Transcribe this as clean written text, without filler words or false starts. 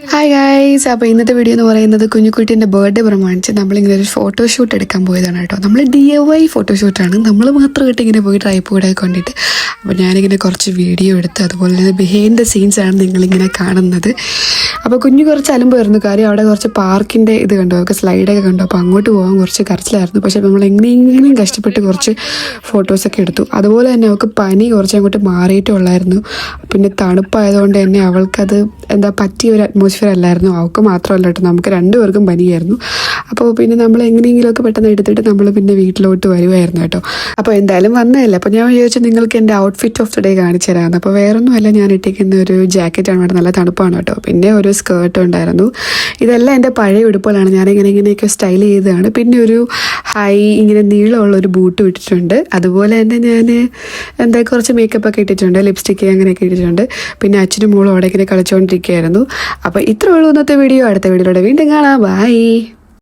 Hi guys, അപ്പോൾ ഇന്നത്തെ video എന്ന് പറയുന്നത് കുഞ്ഞുകുട്ടീൻ്റെ ബർത്ത്ഡേ പ്രമാണിച്ച് നമ്മളിങ്ങനെ ഒരു ഫോട്ടോഷൂട്ട് എടുക്കാൻ പോയതാണ് കേട്ടോ. നമ്മൾ DIY ഫോട്ടോഷൂട്ടാണ്, നമ്മൾ മാത്രമായിട്ട് ഇങ്ങനെ പോയി ട്രൈപോഡൊക്കെ കൊണ്ടിട്ട്. അപ്പോൾ ഞാനിങ്ങനെ കുറച്ച് വീഡിയോ എടുത്ത് അതുപോലെ തന്നെ ബിഹൈൻഡ് ദ സീൻസാണ് നിങ്ങളിങ്ങനെ കാണുന്നത്. അപ്പോൾ കുഞ്ഞു കുറച്ച് അലമ്പായിരുന്നു, കാര്യം അവിടെ കുറച്ച് പാർക്കിൻ്റെ ഇത് കണ്ടു, ഒക്കെ സ്ലൈഡൊക്കെ കണ്ടു. അപ്പോൾ അങ്ങോട്ട് പോകാൻ കുറച്ച് കരച്ചിലായിരുന്നു. പക്ഷേ നമ്മൾ എങ്ങനെയെങ്കിലും കഷ്ടപ്പെട്ട് കുറച്ച് ഫോട്ടോസൊക്കെ എടുത്തു. അതുപോലെ തന്നെ അവൾക്ക് പനി കുറച്ച് അങ്ങോട്ട് മാറിയിട്ടുള്ളായിരുന്നു. പിന്നെ തണുപ്പായതുകൊണ്ട് തന്നെ അവൾക്കത് പറ്റിയ ഒരു അറ്റ്മോസ്ഫിയർ അല്ലായിരുന്നു. അവൾക്ക് മാത്രമല്ല കേട്ടോ, നമുക്ക് രണ്ടുപേർക്കും പനിയായിരുന്നു. അപ്പോൾ പിന്നെ നമ്മൾ എങ്ങനെയെങ്കിലുമൊക്കെ പെട്ടെന്ന് എടുത്തിട്ട് നമ്മൾ പിന്നെ വീട്ടിലോട്ട് വരുമായിരുന്നു കേട്ടോ. അപ്പോൾ എന്തായാലും വന്നതല്ലേ, അപ്പോൾ ഞാൻ വിചാരിച്ചു നിങ്ങൾക്ക് എൻ്റെ ഔട്ട്ഫിറ്റ് ഓഫ് ദി ഡേ കാണിച്ചു തരാമെന്ന്. അപ്പോൾ വേറൊന്നുമല്ല, ഞാൻ ഇട്ടിരിക്കുന്ന ഒരു ജാക്കറ്റാണ്, ഇവിടെ നല്ല തണുപ്പാണ് കേട്ടോ. പിന്നെ ഒരു സ്കേർട്ടും ഉണ്ടായിരുന്നു. ഇതെല്ലാം എൻ്റെ പഴയ ഉടുപ്പുകളാണ്, ഇങ്ങനെയൊക്കെ സ്റ്റൈൽ ചെയ്തതാണ്. പിന്നെ ഒരു ഹൈ ഇങ്ങനെ നീളമുള്ള ഒരു ബൂട്ട് ഇട്ടിട്ടുണ്ട്. അതുപോലെ തന്നെ ഞാൻ കുറച്ച് മേക്കപ്പ് ഒക്കെ ഇട്ടിട്ടുണ്ട്, ലിപ്സ്റ്റിക്ക് അങ്ങനെയൊക്കെ ഇട്ടിട്ടുണ്ട്. പിന്നെ അച്ഛനും മോളും അവിടെ ഇങ്ങനെ കളിച്ചുകൊണ്ടിരിക്കുകയായിരുന്നു. അപ്പോൾ ഇത്രേ ഉള്ളൂ ഇന്നത്തെ വീഡിയോ. അടുത്ത വീഡിയോയിലൂടെ വീണ്ടും കാണാം. ബൈ.